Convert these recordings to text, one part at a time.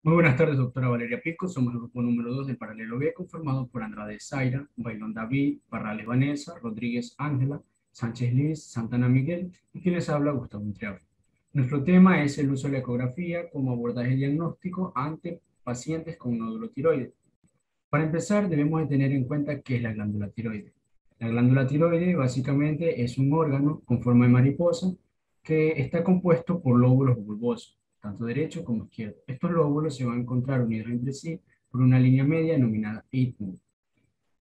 Muy buenas tardes, doctora Valeria Pico. Somos el grupo número 2 del Paralelo B, conformado por Andrade Zaira, Bailón David, Parrales Vanessa, Rodríguez Ángela, Sánchez Liz, Santana Miguel y quien les habla, Gustavo Entriago. Nuestro tema es el uso de la ecografía como abordaje diagnóstico ante pacientes con nódulo tiroides. Para empezar, debemos de tener en cuenta qué es la glándula tiroides. La glándula tiroides básicamente es un órgano con forma de mariposa que está compuesto por lóbulos bulbosos, tanto derecho como izquierdo. Estos lóbulos se van a encontrar unidos entre sí por una línea media denominada istmo.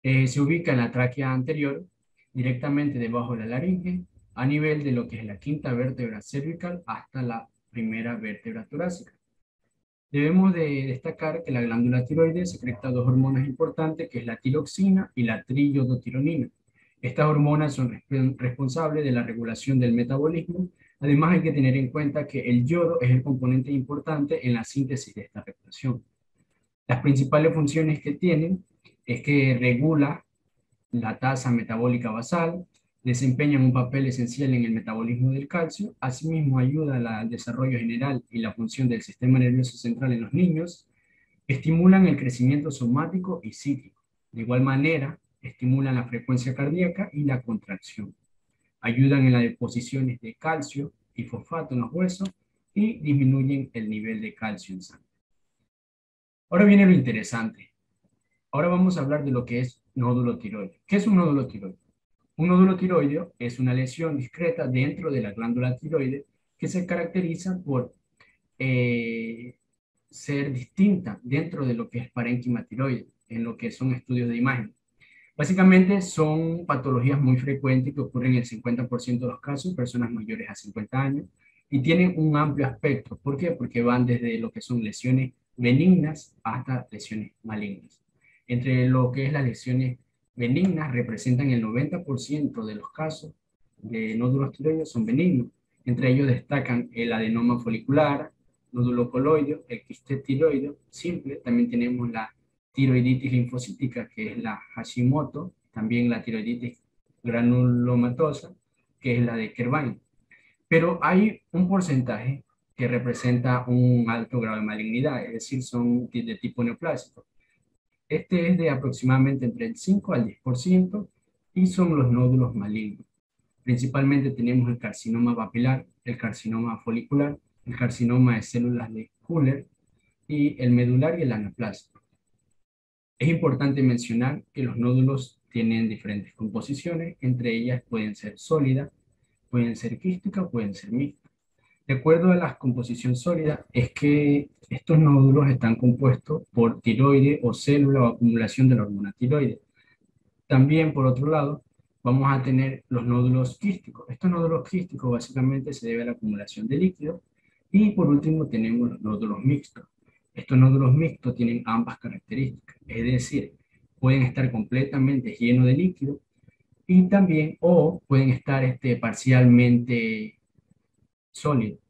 Se ubica en la tráquea anterior, directamente debajo de la laringe, a nivel de lo que es la quinta vértebra cervical hasta la primera vértebra torácica. Debemos de destacar que la glándula tiroides secreta dos hormonas importantes, que es la tiroxina y la triiodotironina. Estas hormonas son responsables de la regulación del metabolismo. Además, hay que tener en cuenta que el yodo es el componente importante en la síntesis de esta regulación. Las principales funciones que tienen es que regula la tasa metabólica basal, desempeñan un papel esencial en el metabolismo del calcio, asimismo ayuda al desarrollo general y la función del sistema nervioso central en los niños, estimulan el crecimiento somático y psíquico. De igual manera, estimulan la frecuencia cardíaca y la contracción. Ayudan en las deposiciones de calcio y fosfato en los huesos y disminuyen el nivel de calcio en sangre. Ahora viene lo interesante. Ahora vamos a hablar de lo que es nódulo tiroideo. ¿Qué es un nódulo tiroideo? Un nódulo tiroideo es una lesión discreta dentro de la glándula tiroides que se caracteriza por eh, ser distinta dentro de lo que es parénquima tiroides, en lo que son estudios de imagen. Básicamente son patologías muy frecuentes que ocurren en el 50% de los casos en personas mayores a 50 años y tienen un amplio aspecto. ¿Por qué? Porque van desde lo que son lesiones benignas hasta lesiones malignas. Entre lo que es las lesiones benignas representan el 90% de los casos de nódulos tiroides son benignos. Entre ellos destacan el adenoma folicular, nódulo coloideo, el quiste tiroideo simple. También tenemos la tiroiditis linfocítica, que es la Hashimoto, también la tiroiditis granulomatosa, que es la de Kervin. Pero hay un porcentaje que representa un alto grado de malignidad, es decir, son de tipo neoplásico. Este es de aproximadamente entre el 5 al 10% y son los nódulos malignos. Principalmente tenemos el carcinoma papilar, el carcinoma folicular, el carcinoma de células de Kuller y el medular y el anaplásico. Es importante mencionar que los nódulos tienen diferentes composiciones, entre ellas pueden ser sólidas, pueden ser quísticas, pueden ser mixtas. De acuerdo a la composición sólida, es que estos nódulos están compuestos por tiroide o célula o acumulación de la hormona tiroide. También, por otro lado, vamos a tener los nódulos quísticos. Estos nódulos quísticos básicamente se debe a la acumulación de líquido. Y por último tenemos los nódulos mixtos. Estos nódulos mixtos tienen ambas características, es decir, pueden estar completamente llenos de líquido y también o pueden estar parcialmente sólidos.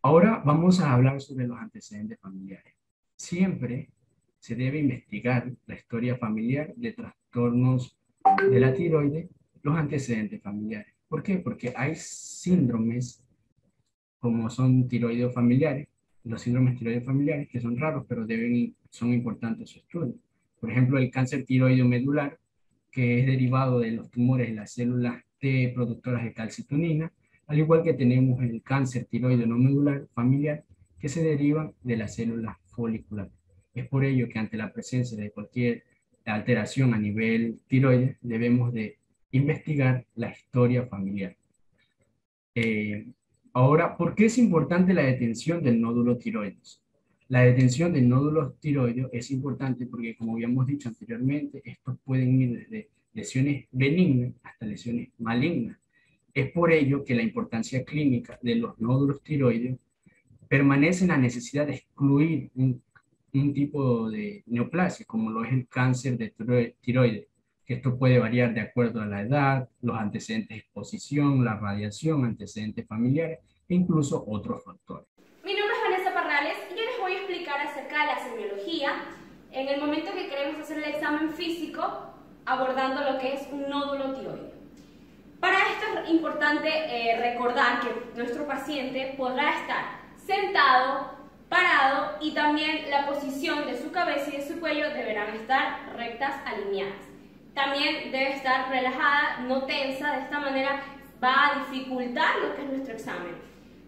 Ahora vamos a hablar sobre los antecedentes familiares. Siempre se debe investigar la historia familiar de trastornos de la tiroides, los antecedentes familiares. ¿Por qué? Porque hay síndromes como son tiroideos familiares, los síndromes tiroideos familiares que son raros, pero son importantes su estudio. Por ejemplo, el cáncer tiroideo medular, que es derivado de los tumores de las células T productoras de calcitonina, al igual que tenemos el cáncer tiroideo no medular familiar, que se deriva de las células foliculares. Es por ello que ante la presencia de cualquier alteración a nivel tiroides, debemos de investigar la historia familiar. Eh, Ahora, ¿por qué es importante la detención del nódulo tiroides? La detención del nódulo tiroideo es importante porque, como habíamos dicho anteriormente, estos pueden ir desde lesiones benignas hasta lesiones malignas. Es por ello que la importancia clínica de los nódulos tiroideos permanece en la necesidad de excluir un tipo de neoplasia, como lo es el cáncer de tiroides, que esto puede variar de acuerdo a la edad, los antecedentes de exposición, la radiación, antecedentes familiares e incluso otros factores. Mi nombre es Vanessa Parrales y yo les voy a explicar acerca de la semiología en el momento que queremos hacer el examen físico abordando lo que es un nódulo tiroideo. Para esto es importante recordar que nuestro paciente podrá estar sentado, parado y también la posición de su cabeza y de su cuello deberán estar rectas, alineadas. También debe estar relajada, no tensa, de esta manera va a dificultar lo que es nuestro examen.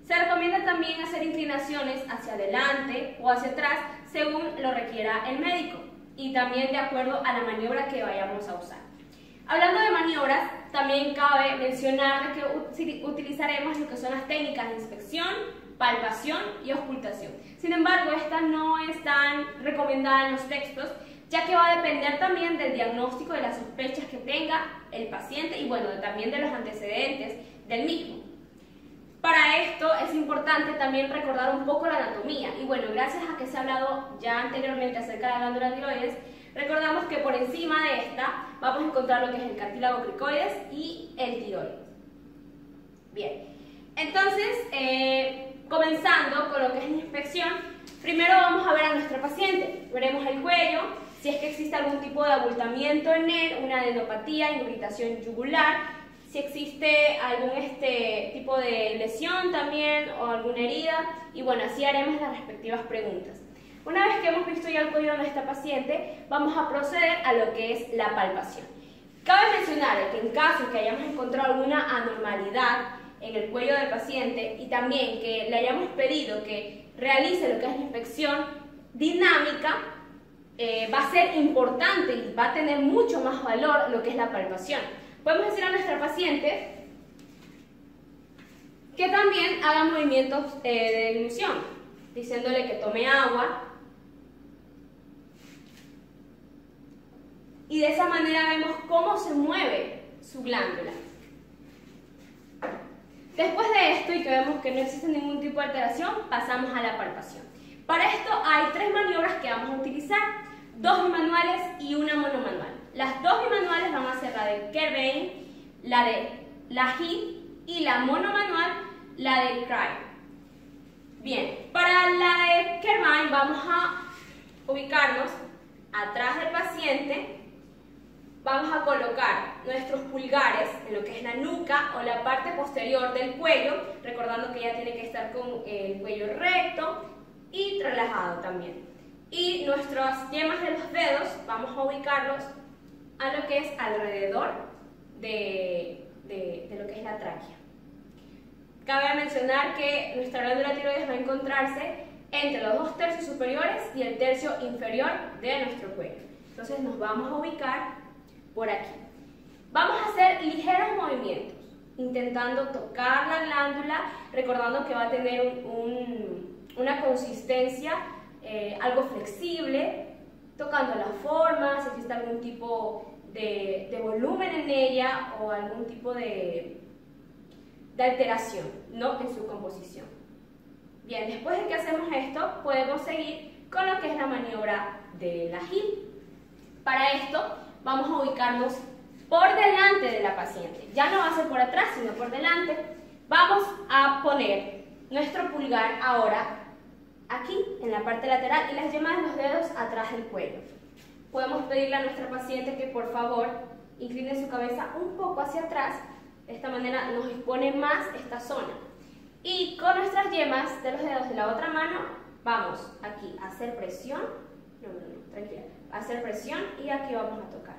Se recomienda también hacer inclinaciones hacia adelante o hacia atrás según lo requiera el médico y también de acuerdo a la maniobra que vayamos a usar. Hablando de maniobras, también cabe mencionar que utilizaremos lo que son las técnicas de inspección, palpación y auscultación. Sin embargo, esta no es tan recomendada en los textos, ya que va a depender también del diagnóstico, de las sospechas que tenga el paciente y bueno, también de los antecedentes del mismo. Para esto es importante también recordar un poco la anatomía y bueno, gracias a que se ha hablado ya anteriormente acerca de la glándula tiroides, recordamos que por encima de esta vamos a encontrar lo que es el cartílago cricoides y el tiroides. Bien, entonces comenzando con lo que es la inspección, primero vamos a ver a nuestro paciente. Veremos el cuello, si es que existe algún tipo de abultamiento en él, una adenopatía, irritación yugular, si existe algún tipo de lesión también o alguna herida y bueno, así haremos las respectivas preguntas. Una vez que hemos visto ya el cuello de nuestra paciente, vamos a proceder a lo que es la palpación. Cabe mencionar que en caso que hayamos encontrado alguna anormalidad en el cuello del paciente y también que le hayamos pedido que realice lo que es la inspección dinámica, va a ser importante y va a tener mucho más valor lo que es la palpación. Podemos decir a nuestra paciente que también haga movimientos de dilución, diciéndole que tome agua. Y de esa manera vemos cómo se mueve su glándula. Después de esto y que vemos que no existe ningún tipo de alteración, pasamos a la palpación. Para esto hay tres maniobras que vamos a utilizar, dos bimanuales y una monomanual. Las dos bimanuales van a ser la de Kerbein, la de Lahey y la monomanual, la de Cry. Bien, para la de Kerbein vamos a ubicarnos atrás del paciente. Vamos a colocar nuestros pulgares en lo que es la nuca o la parte posterior del cuello, recordando que ella tiene que estar con el cuello recto y relajado también. Y nuestras yemas de los dedos vamos a ubicarlos a lo que es alrededor de lo que es la tráquea. Cabe mencionar que nuestra glándula tiroides va a encontrarse entre los 2 tercios superiores y el tercio inferior de nuestro cuello. Entonces nos vamos a ubicar por aquí. Vamos a hacer ligeros movimientos, intentando tocar la glándula, recordando que va a tener una consistencia algo flexible, tocando la forma, si existe algún tipo de volumen en ella o algún tipo de alteración, ¿no?, en su composición. Bien, después de que hacemos esto, podemos seguir con lo que es la maniobra de Lahey. Para esto, vamos a ubicarnos por delante de la paciente. Ya no va a ser por atrás, sino por delante. Vamos a poner nuestro pulgar ahora aquí, en la parte lateral, y las yemas de los dedos atrás del cuello. Podemos pedirle a nuestra paciente que por favor incline su cabeza un poco hacia atrás. De esta manera nos expone más esta zona. Y con nuestras yemas de los dedos de la otra mano, vamos aquí a hacer presión. Tranquila. A hacer presión y aquí vamos a tocar.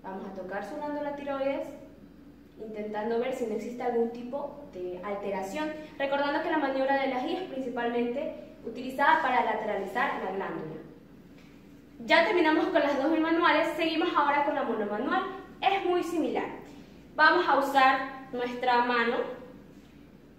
Vamos a tocar su glándula tiroides, intentando ver si no existe algún tipo de alteración. Recordando que la maniobra de Lahey es principalmente utilizada para lateralizar la glándula. Ya terminamos con las dos bimanuales, seguimos ahora con la monomanual. Es muy similar. Vamos a usar nuestra mano,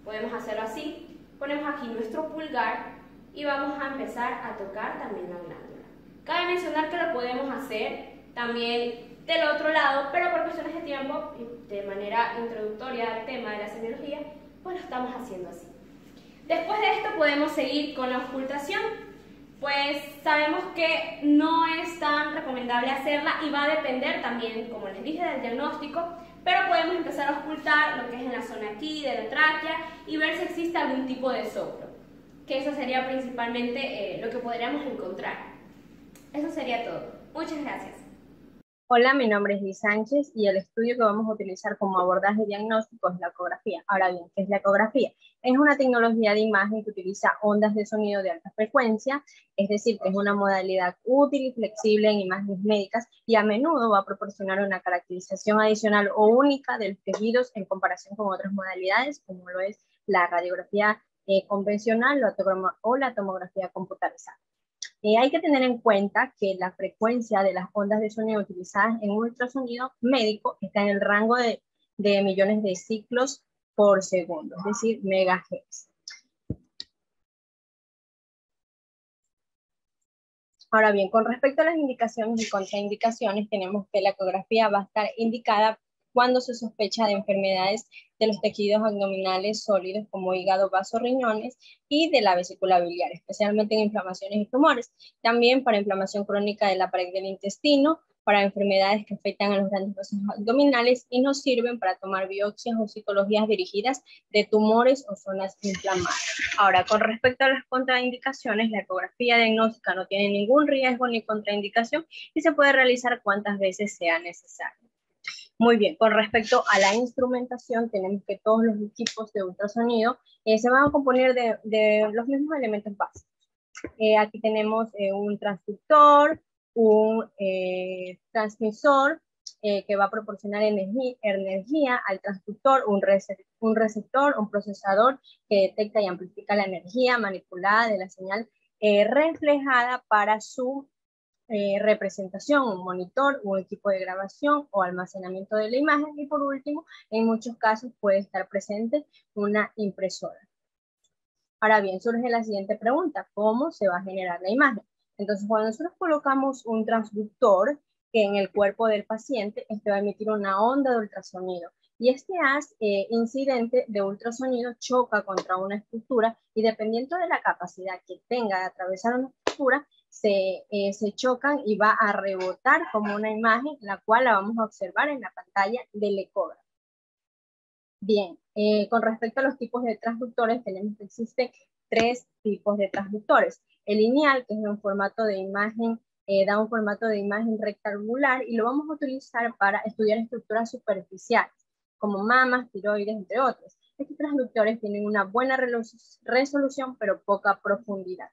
podemos hacerlo así, ponemos aquí nuestro pulgar y vamos a empezar a tocar también la glándula. Cabe mencionar que lo podemos hacer también del otro lado, pero por cuestiones de tiempo y de manera introductoria al tema de la semiología, pues lo estamos haciendo así. Después de esto podemos seguir con la auscultación, pues sabemos que no es tan recomendable hacerla y va a depender también, como les dije, del diagnóstico, pero podemos empezar a auscultar lo que es en la zona aquí de la tráquea y ver si existe algún tipo de soplo, que eso sería principalmente lo que podríamos encontrar. Eso sería todo. Muchas gracias. Hola, mi nombre es Liz Sánchez y el estudio que vamos a utilizar como abordaje diagnóstico es la ecografía. Ahora bien, ¿qué es la ecografía? Es una tecnología de imagen que utiliza ondas de sonido de alta frecuencia, es decir, que es una modalidad útil y flexible en imágenes médicas y a menudo va a proporcionar una caracterización adicional o única de los tejidos en comparación con otras modalidades, como lo es la radiografía convencional o la tomografía computarizada. Hay que tener en cuenta que la frecuencia de las ondas de sonido utilizadas en ultrasonido médico está en el rango de millones de ciclos por segundo, es decir, megahertz. Ahora bien, con respecto a las indicaciones y contraindicaciones, tenemos que la ecografía va a estar indicada cuando se sospecha de enfermedades de los tejidos abdominales sólidos como hígado, vaso, riñones y de la vesícula biliar, especialmente en inflamaciones y tumores. También para inflamación crónica de la pared del intestino, para enfermedades que afectan a los grandes vasos abdominales y nos sirven para tomar biopsias o citologías dirigidas de tumores o zonas inflamadas. Ahora, con respecto a las contraindicaciones, la ecografía diagnóstica no tiene ningún riesgo ni contraindicación y se puede realizar cuantas veces sea necesario. Muy bien, con respecto a la instrumentación, tenemos que todos los equipos de ultrasonido se van a componer de los mismos elementos básicos. Aquí tenemos un transductor, un transmisor que va a proporcionar energía al transductor, un receptor, un procesador que detecta y amplifica la energía manipulada de la señal reflejada para su representación, un monitor, un equipo de grabación o almacenamiento de la imagen y por último, en muchos casos puede estar presente una impresora. Ahora bien, surge la siguiente pregunta, ¿cómo se va a generar la imagen? Entonces, cuando nosotros colocamos un transductor que en el cuerpo del paciente, este va a emitir una onda de ultrasonido y este haz incidente de ultrasonido choca contra una estructura y dependiendo de la capacidad que tenga de atravesar una estructura, se chocan y va a rebotar como una imagen, la cual la vamos a observar en la pantalla del ecógrafo. Bien, con respecto a los tipos de transductores, tenemos que existen 3 tipos de transductores. El lineal, que es un formato de imagen, da un formato de imagen rectangular y lo vamos a utilizar para estudiar estructuras superficiales, como mamas, tiroides, entre otros. Estos transductores tienen una buena resolución, pero poca profundidad.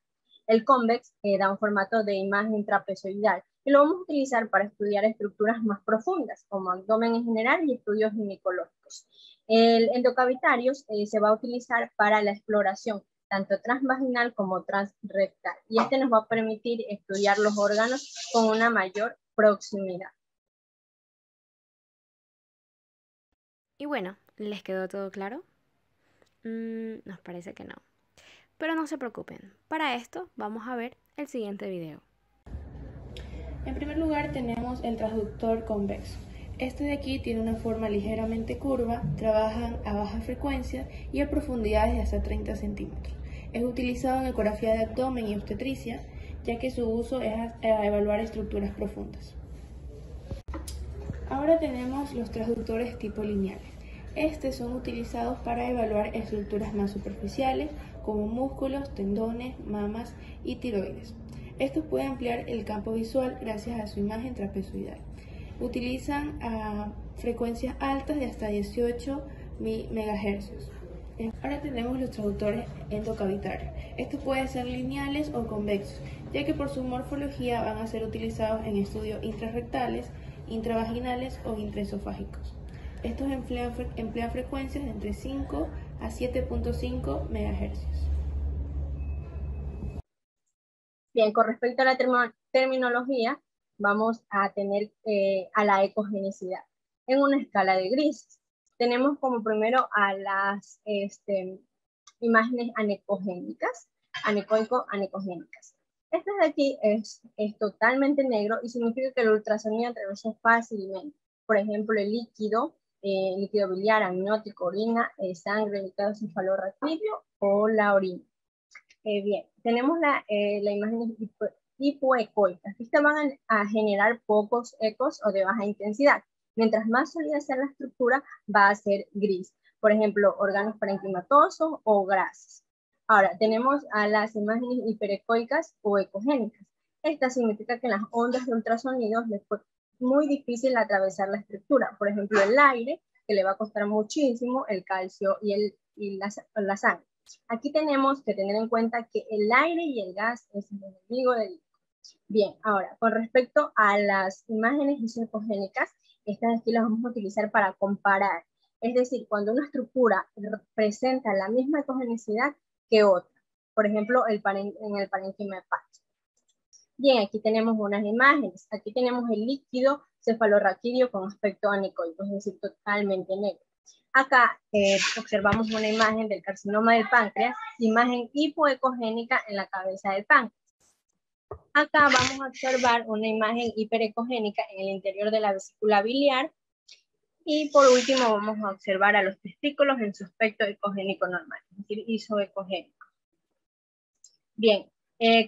El convex da un formato de imagen trapezoidal y lo vamos a utilizar para estudiar estructuras más profundas, como abdomen en general y estudios ginecológicos. El endocavitario se va a utilizar para la exploración, tanto transvaginal como transrectal, y este nos va a permitir estudiar los órganos con una mayor proximidad. Y bueno, ¿les quedó todo claro? Nos parece que no. Pero no se preocupen, para esto vamos a ver el siguiente video. En primer lugar tenemos el transductor convexo. Este de aquí tiene una forma ligeramente curva, trabajan a baja frecuencia y a profundidades de hasta 30 centímetros. Es utilizado en ecografía de abdomen y obstetricia, ya que su uso es a evaluar estructuras profundas. Ahora tenemos los transductores tipo lineales. Estos son utilizados para evaluar estructuras más superficiales, como músculos, tendones, mamas y tiroides. Estos pueden ampliar el campo visual gracias a su imagen trapezoidal. Utilizan frecuencias altas de hasta 18 MHz. Ahora tenemos los transductores endocavitarios. Estos pueden ser lineales o convexos, ya que por su morfología van a ser utilizados en estudios intrarrectales, intravaginales o intraesofágicos. Estos emplean frecuencias de entre 5 a 7.5 MHz. Bien, con respecto a la terminología, vamos a tener a la ecogenicidad en una escala de grises. Tenemos como primero a las imágenes anecogénicas, anecoico-anecogénicas. Este de aquí es totalmente negro y significa que el ultrasonido atraviesa fácilmente. Por ejemplo, el líquido biliar, amniótico, orina, sangre, líquido cefalorraquídeo o la orina. Bien, tenemos la imagen hipoecoica. Estas van a generar pocos ecos o de baja intensidad. Mientras más sólida sea la estructura, va a ser gris. Por ejemplo, órganos parenquimatosos o grasas. Ahora, tenemos a las imágenes hiperecoicas o ecogénicas. Esta significa que las ondas de ultrasonido muy difícil atravesar la estructura. Por ejemplo, el aire, que le va a costar muchísimo, el calcio y la sangre. Aquí tenemos que tener en cuenta que el aire y el gas es el enemigo del líquido. Bien, ahora, con respecto a las imágenes isocogénicas, estas aquí las vamos a utilizar para comparar. Es decir, cuando una estructura presenta la misma ecogenicidad que otra. Por ejemplo, en el parénquima de Pax. Bien, aquí tenemos unas imágenes. Aquí tenemos el líquido cefalorraquídeo con aspecto anecoico, es decir, totalmente negro. Acá observamos una imagen del carcinoma del páncreas, imagen hipoecogénica en la cabeza del páncreas. Acá vamos a observar una imagen hiperecogénica en el interior de la vesícula biliar. Y por último vamos a observar a los testículos en su aspecto ecogénico normal, es decir, isoecogénico. Bien,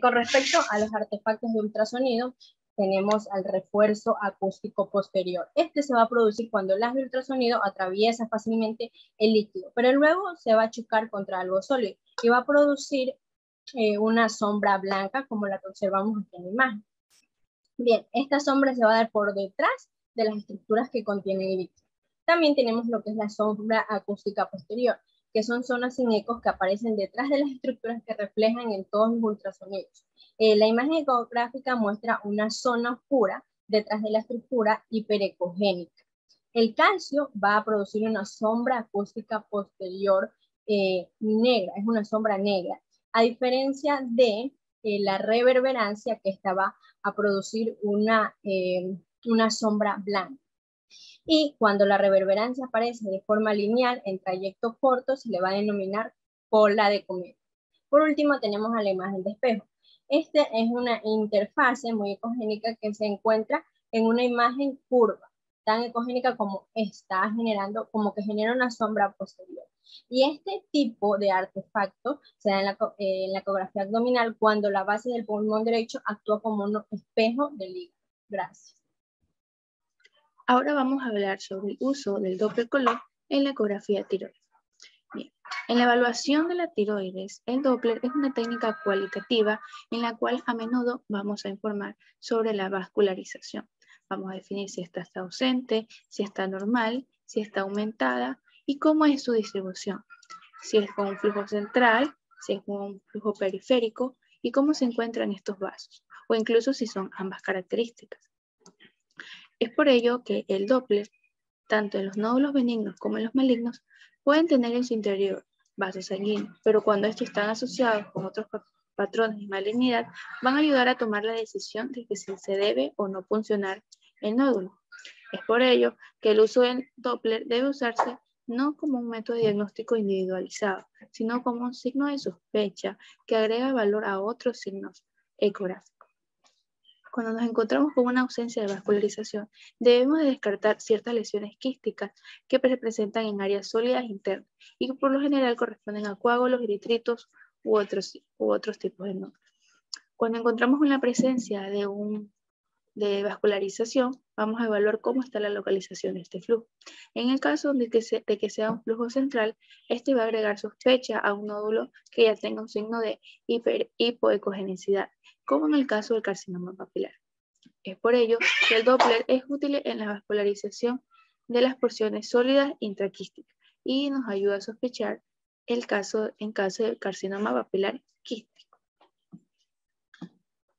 con respecto a los artefactos de ultrasonido, tenemos al refuerzo acústico posterior. Este se va a producir cuando el haz de ultrasonido atraviesa fácilmente el líquido, pero luego se va a chocar contra algo sólido y va a producir una sombra blanca como la que observamos aquí en la imagen. Bien, esta sombra se va a dar por detrás de las estructuras que contienen el líquido. También tenemos lo que es la sombra acústica posterior, que son zonas sin ecos que aparecen detrás de las estructuras que reflejan en todos los ultrasonidos. La imagen ecográfica muestra una zona oscura detrás de la estructura hiperecogénica. El calcio va a producir una sombra acústica posterior negra, es una sombra negra, a diferencia de la reverberancia, que esta va a producir una sombra blanca. Y cuando la reverberancia aparece de forma lineal en trayecto corto, se le va a denominar cola de cometa. Por último, tenemos a la imagen de espejo. Esta es una interfase muy ecogénica que se encuentra en una imagen curva, tan ecogénica como está generando, como que genera una sombra posterior. Y este tipo de artefacto se da en la ecografía abdominal cuando la base del pulmón derecho actúa como un espejo del hígado. Gracias. Ahora vamos a hablar sobre el uso del Doppler color en la ecografía tiroides. Bien, en la evaluación de la tiroides, el Doppler es una técnica cualitativa en la cual a menudo vamos a informar sobre la vascularización. Vamos a definir si esta está ausente, si está normal, si está aumentada y cómo es su distribución. Si es con un flujo central, si es con un flujo periférico y cómo se encuentran estos vasos, o incluso si son ambas características. Es por ello que el Doppler, tanto en los nódulos benignos como en los malignos, pueden tener en su interior vasos sanguíneos, pero cuando estos están asociados con otros patrones de malignidad, van a ayudar a tomar la decisión de que si se debe o no funcionar el nódulo. Es por ello que el uso del Doppler debe usarse no como un método de diagnóstico individualizado, sino como un signo de sospecha que agrega valor a otros signos ecográficos. Cuando nos encontramos con una ausencia de vascularización, debemos de descartar ciertas lesiones quísticas que se presentan en áreas sólidas internas y que por lo general corresponden a coágulos, eritritos u otros tipos de nódulos. Cuando encontramos una presencia de vascularización, vamos a evaluar cómo está la localización de este flujo. En el caso de que sea un flujo central, este va a agregar sospecha a un nódulo que ya tenga un signo de hipoecogenicidad, como en el caso del carcinoma papilar. Es por ello que el Doppler es útil en la vascularización de las porciones sólidas intraquísticas y nos ayuda a sospechar en caso del carcinoma papilar quístico.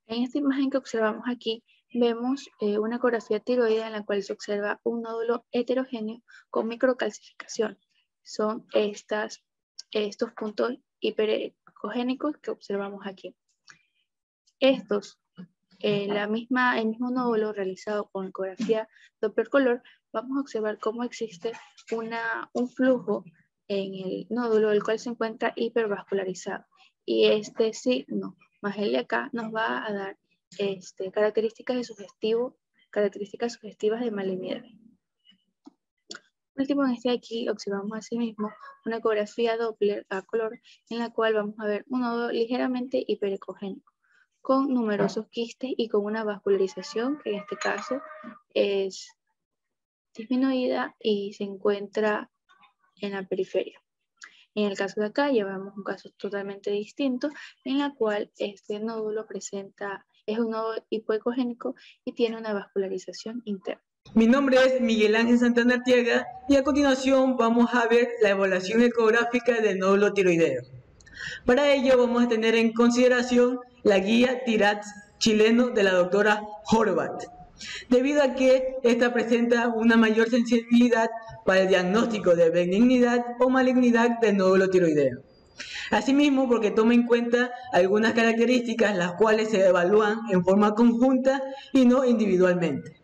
En esta imagen que observamos aquí, vemos una ecografía tiroidea en la cual se observa un nódulo heterogéneo con microcalcificación. Son estos puntos hiperecogénicos que observamos aquí. Estos, el mismo nódulo realizado con ecografía Doppler color, vamos a observar cómo existe un flujo en el nódulo, el cual se encuentra hipervascularizado. Y este signo más el de acá nos va a dar características sugestivas de malignidad. Por último, en este de aquí observamos asimismo una ecografía Doppler a color en la cual vamos a ver un nódulo ligeramente hiperecogénico con numerosos quistes y con una vascularización que en este caso es disminuida y se encuentra en la periferia. En el caso de acá llevamos un caso totalmente distinto en la cual este nódulo presenta Es un nodo hipoecogénico y tiene una vascularización interna. Mi nombre es Miguel Ángel Santana Arteaga y a continuación vamos a ver la evaluación ecográfica del nódulo tiroideo. Para ello vamos a tener en consideración la guía TIRADS chileno de la doctora Horvath, debido a que esta presenta una mayor sensibilidad para el diagnóstico de benignidad o malignidad del nódulo tiroideo. Asimismo, porque toma en cuenta algunas características las cuales se evalúan en forma conjunta y no individualmente.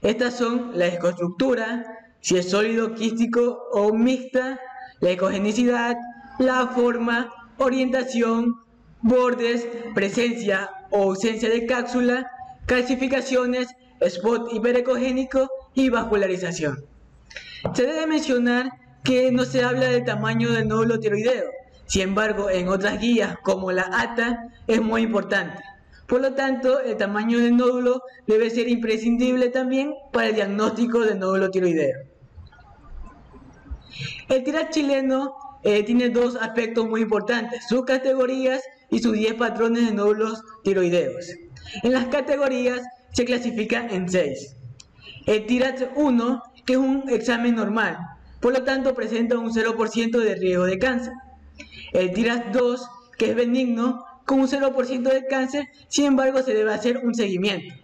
Estas son la ecoestructura, si es sólido, quístico o mixta, la ecogenicidad, la forma, orientación, bordes, presencia o ausencia de cápsula, calcificaciones, spot hiperecogénico y vascularización. Se debe mencionar que no se habla del tamaño del nódulo tiroideo, sin embargo en otras guías como la ATA es muy importante. Por lo tanto, el tamaño del nódulo debe ser imprescindible también para el diagnóstico del nódulo tiroideo. El TIRADS chileno tiene dos aspectos muy importantes: sus categorías y sus 10 patrones de nódulos tiroideos. En las categorías se clasifica en 6. El TIRADS 1, que es un examen normal, por lo tanto presenta un 0% de riesgo de cáncer. El TIRADS 2, que es benigno, con un 0% de cáncer, sin embargo se debe hacer un seguimiento.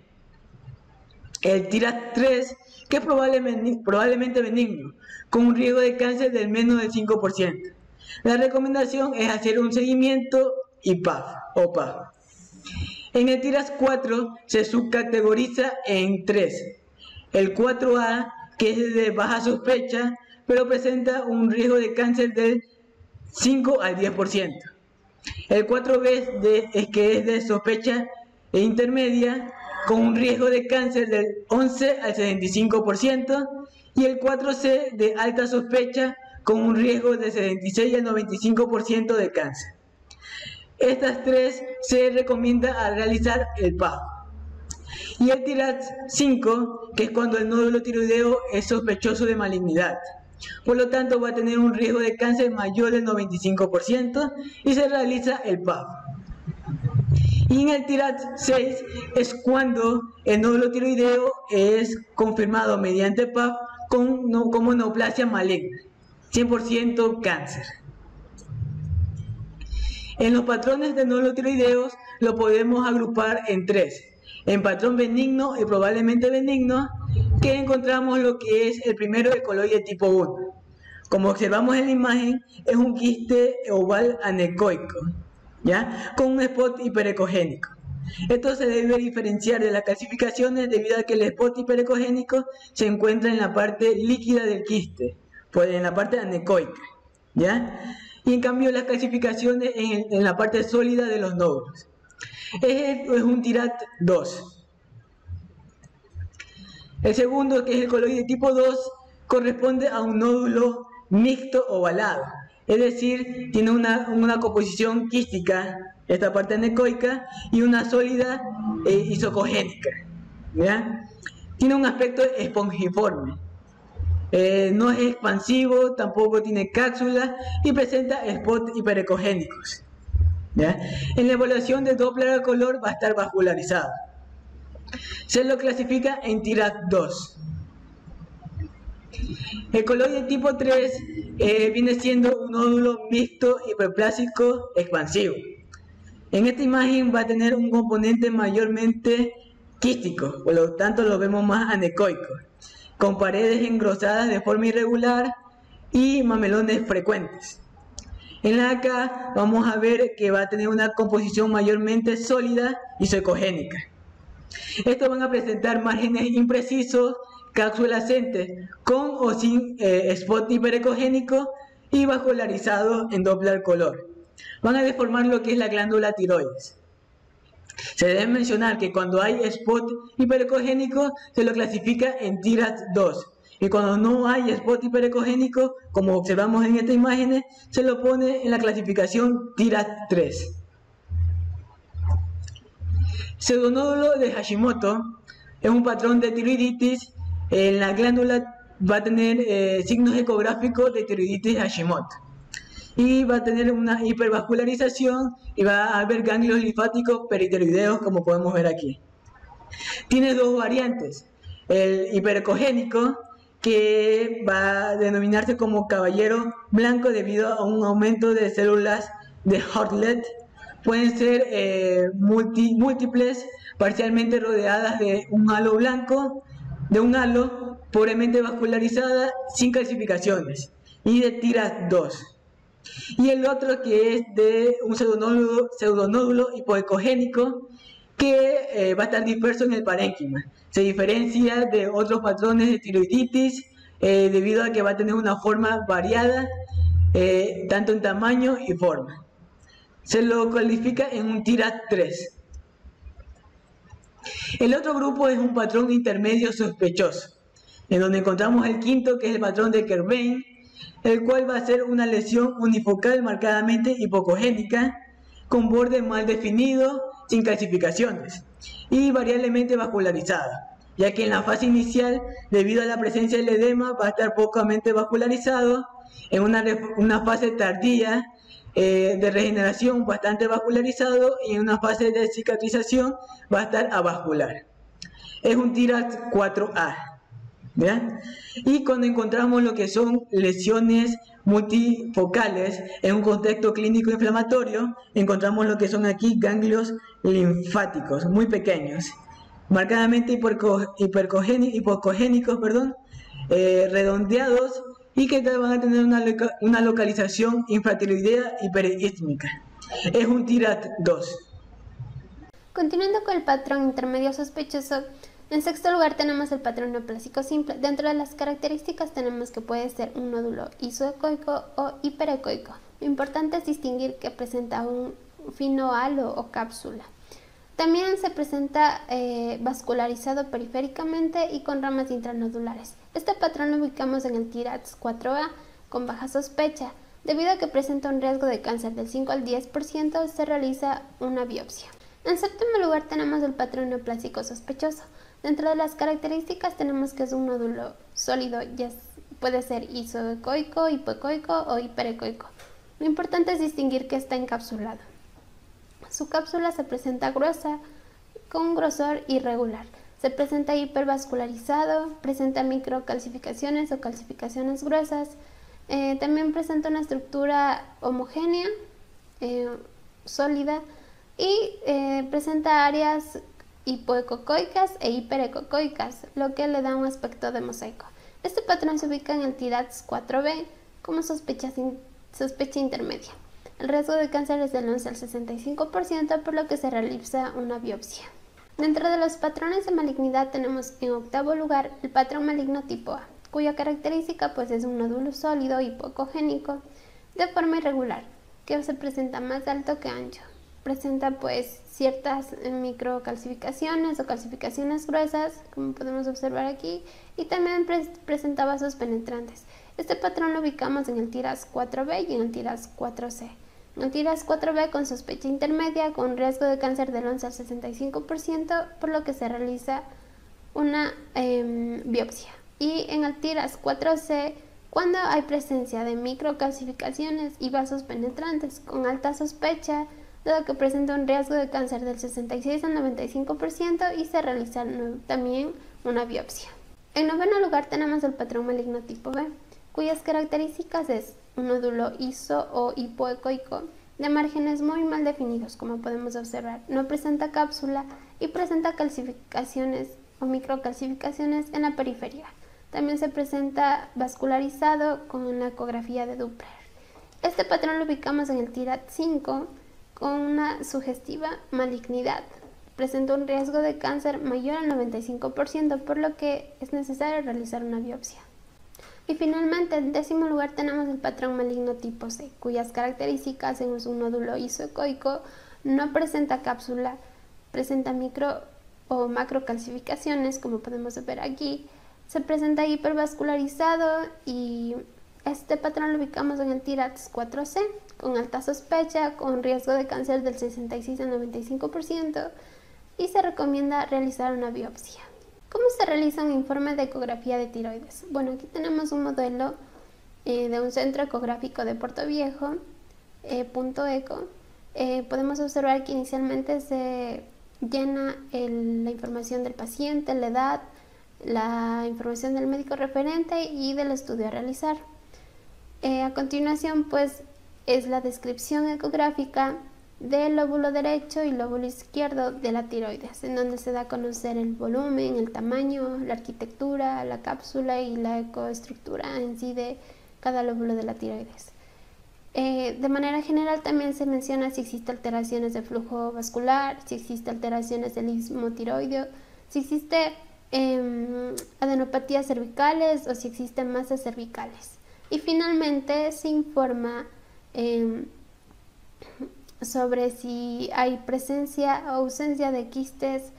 El TIRADS 3, que es probablemente benigno, con un riesgo de cáncer del menos del 5%. La recomendación es hacer un seguimiento y PAF o PAF. En el TIRADS 4 se subcategoriza en 3. El 4A, que es de baja sospecha, pero presenta un riesgo de cáncer del 5 al 10%. El 4B que es de sospecha e intermedia, con un riesgo de cáncer del 11 al 75%, y el 4C de alta sospecha, con un riesgo de 76 al 95% de cáncer. Estas 3 se recomienda a realizar el PAF. Y el TIRADS 5, que es cuando el nódulo tiroideo es sospechoso de malignidad. Por lo tanto, va a tener un riesgo de cáncer mayor del 95% y se realiza el PAF. Y en el TIRADS 6 es cuando el nódulo tiroideo es confirmado mediante PAF como neoplasia maligna, 100% cáncer. En los patrones de nódulos tiroideos lo podemos agrupar en 3. En patrón benigno y probablemente benigno, que encontramos lo que es el primero, el coloide tipo 1. Como observamos en la imagen, es un quiste oval anecoico, ¿ya? Con un spot hiperecogénico. Esto se debe diferenciar de las calcificaciones debido a que el spot hiperecogénico se encuentra en la parte líquida del quiste, pues en la parte anecoica, ¿ya? Y en cambio las calcificaciones en la parte sólida de los nódulos. Es un TIRADS 2. El segundo, que es el coloide tipo 2, corresponde a un nódulo mixto ovalado, es decir, tiene una composición quística, esta parte anecoica, y una sólida isocogénica, ¿ya? Tiene un aspecto espongiforme, no es expansivo, tampoco tiene cápsula y presenta spots hiperecogénicos, ¿ya? En la evaluación de Doppler a color va a estar vascularizado. Se lo clasifica en TIRADS 2. El coloide tipo 3 viene siendo un nódulo mixto hiperplásico expansivo. En esta imagen va a tener un componente mayormente quístico, por lo tanto lo vemos más anecoico, con paredes engrosadas de forma irregular y mamelones frecuentes. En la de acá vamos a ver que va a tener una composición mayormente sólida y isocogénica. Estos van a presentar márgenes imprecisos, cápsula ascente, con o sin spot hiperecogénico y vascularizado en Doppler color. Van a deformar lo que es la glándula tiroides. Se debe mencionar que cuando hay spot hiperecogénico se lo clasifica en TIRADS 2. Y cuando no hay spot hiperecogénico, como observamos en estas imágenes, se lo pone en la clasificación TIRADS 3. Pseudonódulo de Hashimoto es un patrón de tiroiditis. En la glándula va a tener signos ecográficos de tiroiditis Hashimoto. y va a tener una hipervascularización y va a haber ganglios linfáticos peritiroideos, como podemos ver aquí. Tiene dos variantes, el hiperecogénico, que va a denominarse como caballero blanco debido a un aumento de células de Hortlet. Pueden ser múltiples, parcialmente rodeadas de un halo blanco, de un halo pobremente vascularizada sin calcificaciones, y de tiras 2. Y el otro que es de un pseudonódulo hipoecogénico, que va a estar disperso en el parénquima. Se diferencia de otros patrones de tiroiditis debido a que va a tener una forma variada, tanto en tamaño y forma. Se lo califica en un TIRAD 3. El otro grupo es un patrón intermedio sospechoso, en donde encontramos el quinto, que es el patrón de Kerbein, el cual va a ser una lesión unifocal marcadamente hipocogénica, con borde mal definido, sin calcificaciones, y variablemente vascularizada, ya que en la fase inicial, debido a la presencia del edema, va a estar pocamente vascularizado. En una fase tardía de regeneración, bastante vascularizado, y en una fase de cicatrización va a estar avascular. Es un TIRAD 4A. ¿Vean? Y cuando encontramos lo que son lesiones multifocales en un contexto clínico inflamatorio, encontramos lo que son aquí ganglios linfáticos muy pequeños, marcadamente hipocogénicos, redondeados, y que van a tener una localización infratiroidea y periístmica. Es un TIRAD 2. Continuando con el patrón intermedio sospechoso, en sexto lugar tenemos el patrón neoplásico simple. Dentro de las características tenemos que puede ser un nódulo isoecoico o hiperecoico. Lo importante es distinguir que presenta un fino halo o cápsula. También se presenta vascularizado periféricamente y con ramas intranodulares. Este patrón lo ubicamos en el TIRAD 4A con baja sospecha. Debido a que presenta un riesgo de cáncer del 5 al 10%, se realiza una biopsia. En séptimo lugar tenemos el patrón neoplásico sospechoso. Dentro de las características tenemos que es un nódulo sólido, ya puede ser isoecoico, hipoecoico o hiperecoico. Lo importante es distinguir que está encapsulado. Su cápsula se presenta gruesa, con un grosor irregular. Se presenta hipervascularizado, presenta microcalcificaciones o calcificaciones gruesas. También presenta una estructura homogénea, sólida, y presenta áreas hipoecocoicas e hiperecocoicas, lo que le da un aspecto de mosaico. Este patrón se ubica en el TIRAD 4B como sospecha intermedia. El riesgo de cáncer es del 11 al 65%, por lo que se realiza una biopsia. Dentro de los patrones de malignidad tenemos en octavo lugar el patrón maligno tipo A, cuya característica pues es un nódulo sólido hipocogénico de forma irregular, que se presenta más alto que ancho. Presenta pues ciertas microcalcificaciones o calcificaciones gruesas, como podemos observar aquí, y también presenta vasos penetrantes. Este patrón lo ubicamos en el TIRAD 4B y en el TIRAD 4C. En el TIRAD 4B con sospecha intermedia, con riesgo de cáncer del 11 al 65%, por lo que se realiza una biopsia. Y en el TIRAD 4C, cuando hay presencia de microcalcificaciones y vasos penetrantes con alta sospecha, dado que presenta un riesgo de cáncer del 66 al 95%, y se realiza también una biopsia. En noveno lugar tenemos el patrón maligno tipo B, cuyas características es un nódulo iso o hipoecoico de márgenes muy mal definidos, como podemos observar. No presenta cápsula y presenta calcificaciones o microcalcificaciones en la periferia. También se presenta vascularizado con la ecografía de Doppler. Este patrón lo ubicamos en el TIRAD 5 con una sugestiva malignidad. Presenta un riesgo de cáncer mayor al 95%, por lo que es necesario realizar una biopsia. Y finalmente, en décimo lugar tenemos el patrón maligno tipo C, cuyas características es un nódulo isoecoico, no presenta cápsula, presenta micro o macrocalcificaciones, como podemos ver aquí, se presenta hipervascularizado, y este patrón lo ubicamos en el TIRAD 4C, con alta sospecha, con riesgo de cáncer del 66 al 95%, y se recomienda realizar una biopsia. ¿Cómo se realiza un informe de ecografía de tiroides? Bueno, aquí tenemos un modelo de un centro ecográfico de Puerto Viejo, punto eco, podemos observar que inicialmente se llena la información del paciente, la edad, la información del médico referente y del estudio a realizar. A continuación, pues, es la descripción ecográfica del lóbulo derecho y lóbulo izquierdo de la tiroides, en donde se da a conocer el volumen, el tamaño, la arquitectura, la cápsula y la ecoestructura en sí de cada lóbulo de la tiroides. De manera general también se menciona si existe alteraciones de flujo vascular, si existe alteraciones del istmo tiroideo, si existe adenopatías cervicales o si existen masas cervicales. Y finalmente se informa sobre si hay presencia o ausencia de quistes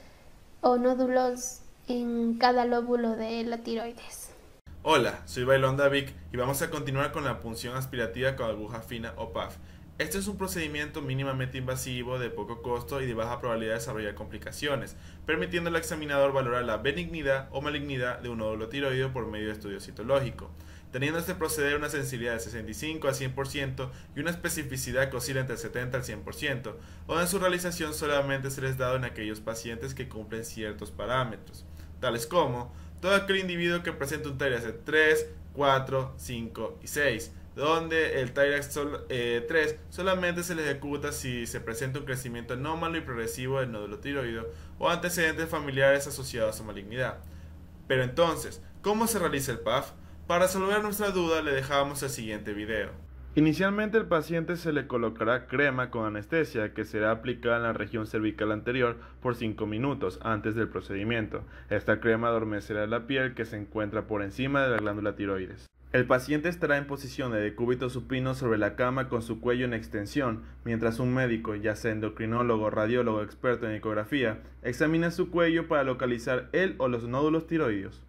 o nódulos en cada lóbulo de la tiroides. Hola, soy Bailón David y vamos a continuar con la punción aspirativa con aguja fina o PAF. Este es un procedimiento mínimamente invasivo, de poco costo y de baja probabilidad de desarrollar complicaciones, permitiendo al examinador valorar la benignidad o malignidad de un nódulo tiroideo por medio de estudio citológico, teniendo este proceder una sensibilidad de 65 a 100% y una especificidad que oscila entre el 70 al 100%, o en su realización solamente se les da en aquellos pacientes que cumplen ciertos parámetros, tales como todo aquel individuo que presenta un TIRAX de 3, 4, 5 y 6, donde el TIRAX 3 solamente se le ejecuta si se presenta un crecimiento anómalo y progresivo del nódulo tiroideo o antecedentes familiares asociados a malignidad. Pero entonces, ¿cómo se realiza el PAF? Para resolver nuestra duda le dejamos el siguiente video. Inicialmente al paciente se le colocará crema con anestesia que será aplicada en la región cervical anterior por 5 minutos antes del procedimiento. Esta crema adormecerá la piel que se encuentra por encima de la glándula tiroides. El paciente estará en posición de decúbito supino sobre la cama con su cuello en extensión, mientras un médico, ya sea endocrinólogo o radiólogo experto en ecografía, examina su cuello para localizar el o los nódulos tiroideos.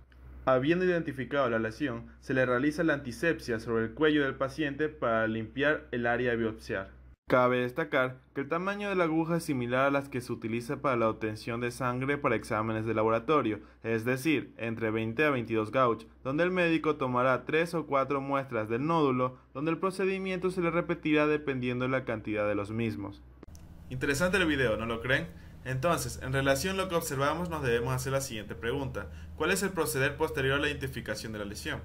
Habiendo identificado la lesión, se le realiza la antisepsia sobre el cuello del paciente para limpiar el área a biopsiar. Cabe destacar que el tamaño de la aguja es similar a las que se utiliza para la obtención de sangre para exámenes de laboratorio, es decir, entre 20 a 22 gauge, donde el médico tomará 3 o 4 muestras del nódulo, donde el procedimiento se le repetirá dependiendo de la cantidad de los mismos. Interesante el video, ¿no lo creen? Entonces, en relación a lo que observamos, nos debemos hacer la siguiente pregunta: ¿cuál es el proceder posterior a la identificación de la lesión?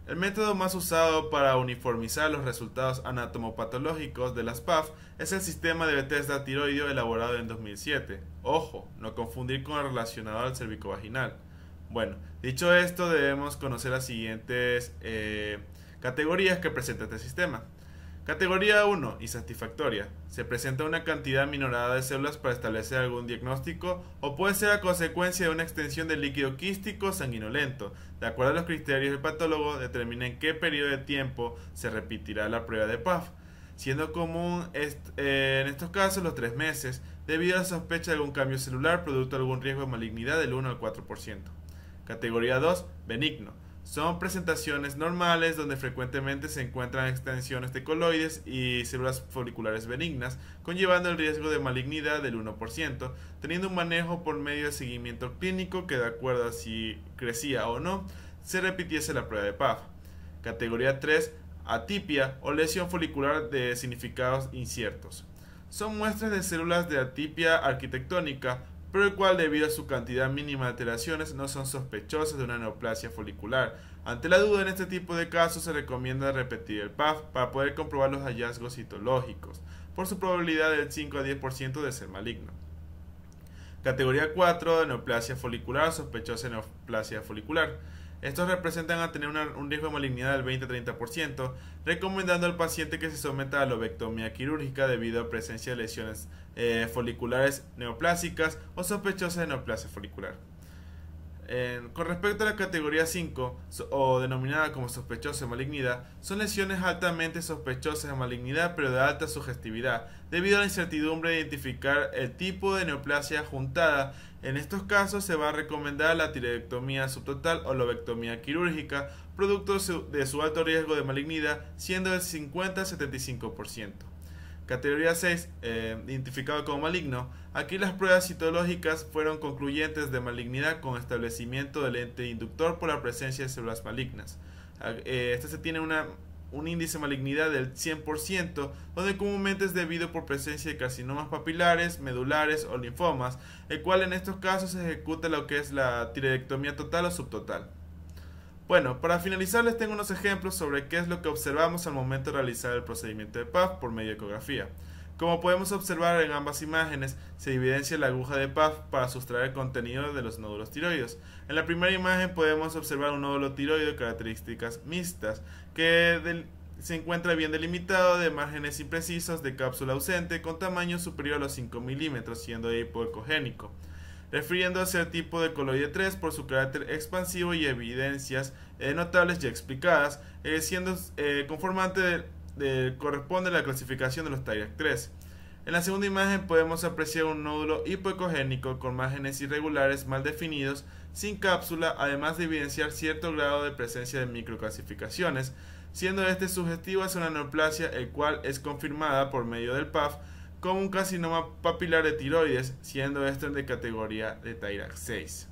El método más usado para uniformizar los resultados anatomopatológicos de las PAF es el sistema de Bethesda tiroideo elaborado en 2007. Ojo, no confundir con el relacionado al cervicovaginal. Bueno, dicho esto, debemos conocer las siguientes categorías que presenta este sistema. Categoría 1, insatisfactoria. Se presenta una cantidad minorada de células para establecer algún diagnóstico o puede ser a consecuencia de una extensión del líquido quístico sanguinolento. De acuerdo a los criterios del patólogo, determina en qué periodo de tiempo se repetirá la prueba de PAF, siendo común en estos casos los 3 meses, debido a la sospecha de algún cambio celular producto de algún riesgo de malignidad del 1 al 4%. Categoría 2, benigno. Son presentaciones normales donde frecuentemente se encuentran extensiones de coloides y células foliculares benignas, conllevando el riesgo de malignidad del 1%, teniendo un manejo por medio de seguimiento clínico que, de acuerdo a si crecía o no, se repitiese la prueba de PAF. Categoría 3, atipia o lesión folicular de significados inciertos. Son muestras de células de atipia arquitectónica, pero el cual, debido a su cantidad mínima de alteraciones, no son sospechosas de una neoplasia folicular. Ante la duda en este tipo de casos se recomienda repetir el PAF para poder comprobar los hallazgos citológicos, por su probabilidad del 5 a 10% de ser maligno. Categoría 4, neoplasia folicular, sospechosa de neoplasia folicular. Estos representan a tener un riesgo de malignidad del 20 a 30%, recomendando al paciente que se someta a lobectomía quirúrgica debido a presencia de lesiones foliculares neoplásicas o sospechosas de neoplasia folicular. Con respecto a la categoría 5, o denominada como sospechosa de malignidad, son lesiones altamente sospechosas de malignidad pero de alta sugestividad, debido a la incertidumbre de identificar el tipo de neoplasia juntada. En estos casos se va a recomendar la tiroidectomía subtotal o lobectomía quirúrgica, producto de su alto riesgo de malignidad, siendo del 50 al 75%. Categoría 6, identificado como maligno. Aquí las pruebas citológicas fueron concluyentes de malignidad con establecimiento del ente inductor por la presencia de células malignas. Este se tiene una un índice de malignidad del 100%, donde comúnmente es debido por presencia de carcinomas papilares, medulares o linfomas, el cual en estos casos se ejecuta lo que es la tiroidectomía total o subtotal. Bueno, para finalizar les tengo unos ejemplos sobre qué es lo que observamos al momento de realizar el procedimiento de PAF por medio de ecografía. Como podemos observar en ambas imágenes, se evidencia la aguja de PAF para sustraer el contenido de los nódulos tiroides. En la primera imagen podemos observar un nódulo tiroide de características mixtas, que se encuentra bien delimitado de márgenes imprecisos de cápsula ausente con tamaño superior a los 5 milímetros, siendo hipoecogénico, refiriéndose al tipo de coloide 3 por su carácter expansivo y evidencias notables ya explicadas, siendo conformante corresponde a la clasificación de los Thyrax 3. En la segunda imagen podemos apreciar un nódulo hipoecogénico con márgenes irregulares mal definidos, sin cápsula, además de evidenciar cierto grado de presencia de microcalcificaciones, siendo este sugestivo hacia una neoplasia, el cual es confirmada por medio del PAF como un carcinoma papilar de tiroides, siendo esto de categoría de Thyrax 6.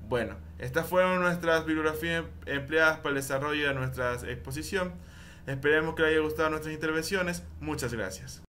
Bueno, estas fueron nuestras bibliografías empleadas para el desarrollo de nuestra exposición. Esperemos que les haya gustado nuestras intervenciones. Muchas gracias.